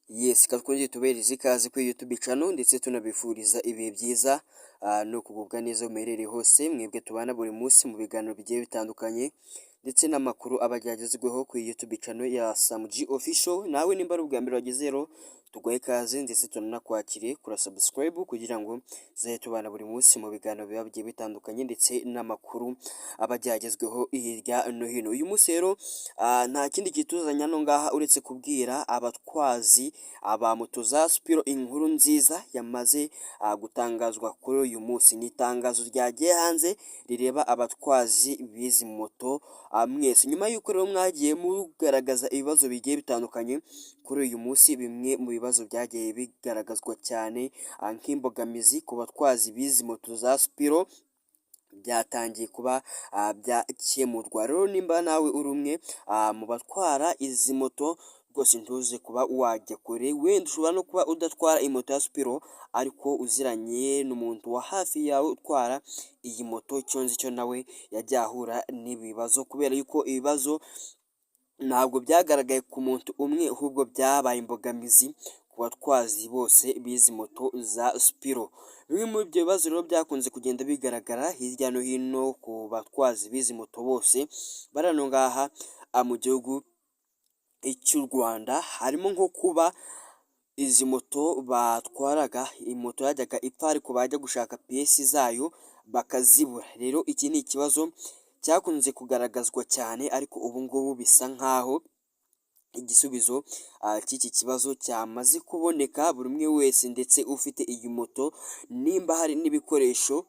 Yes, twongeye tubereza ikaze kuri YouTube channel ndetse tunabifuriza ibihe byiza no kugubwa neza muherereye hose mwebwe tubana buri munsi mu biganiro bigiye bitandukanye ndetse n'amakuru abajyagezweho kuri YouTube channel ya Sam G Official. Nawe nimba ari ubwa mbere wageze rero tugoye ikaze ndetse tunanakwakiriye kura subscribe kugira ngo zaye tubana buri munsi mu biganiro biba bigiye bitandukanye ndetse n'amakuru abajyagezweho hirya no hino. Uyu munsi rero nta kindi kituzanya no ngaha uretse kubwira abatwazi aba moto za Spiro inkuru nziza yamaze gutangazwa kuri uyu munsi. Ni itangazo ryagiye hanze rireba abatwazi b'izi moto mwese, nyuma y'uko rero mwagiye mugaragaza ibibazo bigiye bitandukanye kuri uyu munsi. Bimwe mu bibazo byagiye bigaragazwa cyane nk'imbogamizi ku batwazi b'izi moto za Spiro byatangiye kuba byakemurwa. Rero nimba nawe uri umwe mu batwara izi moto rwose ntuze kuba wajya kure, wenda ushobora no kuba udatwara imoto ya Spiro ariko uziranye n'umuntu wa hafi yawe utwara iyi moto, icyo nzi cyo nawe yajya ahura n'ibibazo, kubera yuko ibibazo ntabwo byagaragaye ku muntu umwe ahubwo byabaye imbogamizi ku batwazi bose b'izi moto za Spiro. Bimwe muri ibyo bibazo rero byakunze kugenda bigaragara hirya no hino ku batwazi b'izi moto bose bari hano ngaha mu gihugu cy'u Rwanda, harimo nko kuba izi moto batwaraga, moto yajyaga ipfa ariko bajya gushaka piyesi zayo bakazibura. Rero iki ni ikibazo cyakunze kugaragazwa cyane ariko ubu ngubu bisa nkaho igisubizo cy'iki kibazo cyamaze kuboneka. Buri umwe wese ndetse ufite iyi moto, nimba hari n'ibikoresho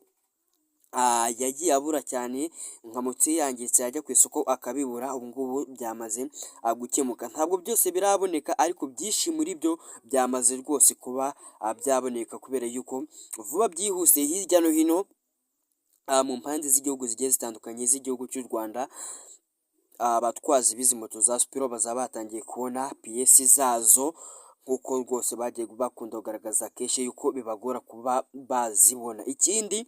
yagiye abura cyane nka moto yangiritse yajya ku isoko akabibura, ubu ngubu byamaze gukemuka. Ntabwo byose biraboneka ariko byinshi muri byo byamaze rwose kuba byaboneka, kubera yuko vuba byihuse hirya no hino mu mpande z'igihugu zigiye zitandukanye z'igihugu cy'u Rwanda, abatwazi b'izi moto za Spiro bazaba batangiye kubona piyesi zazo, nk'uko rwose bagiye bakunda kugaragaza kenshi yuko bibagora kuba bazibona. Ikindi,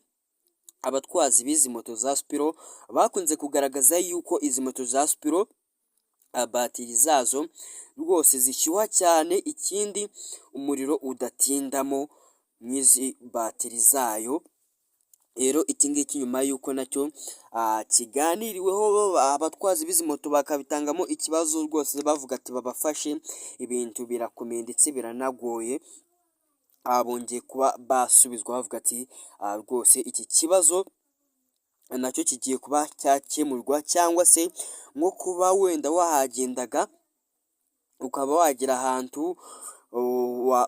abatwazi b'izi moto za Spiro bakunze kugaragaza yuko izi moto za Spiro batiri zazo rwose zishyuha cyane, ikindi umuriro udatindamo n'izi batiri zayo. Rero iki ngiki nyuma y'uko nacyo kiganiriweho, abatwazi b'izi moto bakabitangamo ikibazo rwose bavuga ati babafashe, ibintu birakomeye ndetse biranagoye. Bongeye kuba basubizwa bavuga ati rwose iki kibazo nacyo kigiye kuba cyakemurwa, cyangwa se nko kuba wenda wahagendaga ukaba wagira ahantu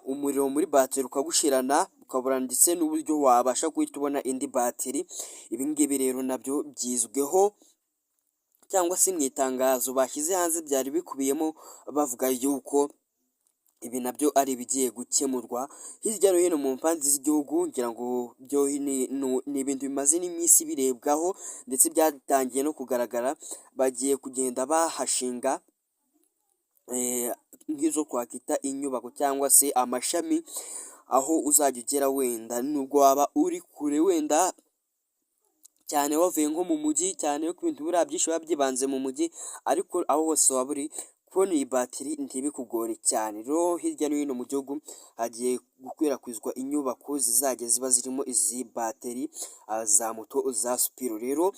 umuriro muri batiri ukagushirana ukabura ndetse n'uburyo wabasha guhita ubona indi batiri. Ibi ngibi rero nabyo byizweho cyangwa se mu itangazo bashyize hanze byari bikubiyemo bavuga yuko ibi nabyo ari ibigiye gukemurwa hirya no hino mu mpande z'igihugu. Ngira ngo byo ni ibintu bimaze n'iminsi birebwaho ndetse byatangiye no kugaragara, bagiye kugenda bahashinga nk'izo twakwita inyubako cyangwa se amashami, aho uzajya ugera wenda nubwo waba uri kure wenda cyane wavuye nko mu mujyi, cyane ko ibintu buriya byinshi biba byibanze mu mujyi, ariko aho hose waba uri kubona iyi batiri ntibikugore cyane. Rero hirya no hino mu gihugu hagiye gukwirakwizwa inyubako zizajya ziba zirimo izi bateri za moto za Spiro. Rero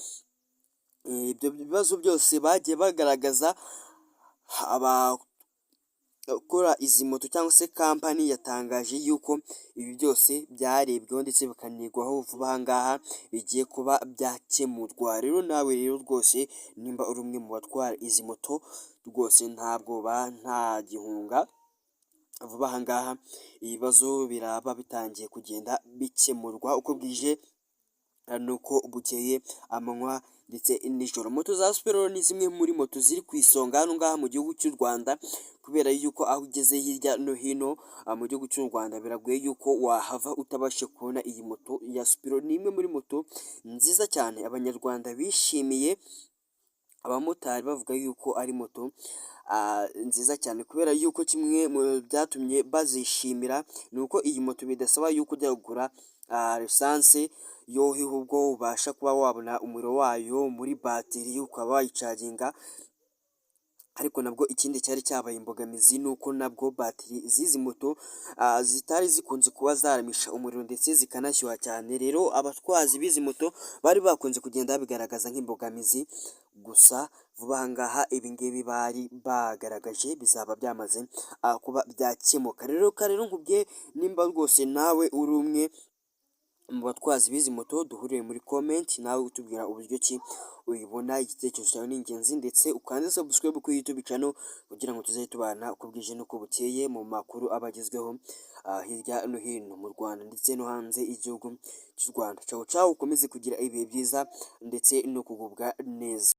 ibyo bibazo byose bagiye bagaragaza, abakora izi moto cyangwa se kampani yatangaje yuko ibi byose byarebweho ndetse bikanigwaho vuba aha ngaha bigiye kuba byakemurwa. Rero nawe rero rwose nimba uri umwe mu batwara izi moto rwose nta bwoba nta gihunga, vuba aha ngaha ibibazo biraba bitangiye kugenda bikemurwa uko bwije nuko bukeye, amanywa ndetse nijoro. Moto za Spiro ni zimwe muri moto ziri ku isonga hano ngaha mu gihugu cy'u Rwanda, kubera yuko aho ugeze hirya no hino mu gihugu cy'u Rwanda biragoye yuko wahava utabashe kubona iyi moto ya Spiro. Ni imwe muri moto nziza cyane abanyarwanda bishimiye, abamotari bavuga yuko ari moto nziza cyane, kubera yuko kimwe mu byatumye bazishimira ni uko iyi moto bidasaba yuko ujya kugura lisansi yo, ahubwo ubasha kuba wabona umuriro wayo muri batiri ukaba wayicaginga ariko nabwo ikindi cyari cyabaye imbogamizi ni uko nabwo batiri z'izi moto zitari zikunze kuba zaramisha umuriro ndetse zikanashyuha cyane. Rero abatwazi b'izi moto bari bakunze kugenda babigaragaza nk'imbogamizi, gusa vuba aha ngaha ibi ngibi bari bagaragaje bizaba byamaze kuba byakemuka. Rero nkubwiye nimba rwose nawe uri umwe mu batwazi b'izi moto, duhuriye muri comment nawe utubwira uburyo ki uyibona. Igitekerezo cyawe ni ingenzi, ndetse ukande subscribe kuri YouTube channel kugira ngo tuzajye tubana uko bwije n'uko bukeye mu makuru abagezweho hirya no hino mu Rwanda ndetse no hanze y'igihugu cy'u Rwanda. Ciao ciao, ukomeze kugira ibihe byiza ndetse no kugubwa neza.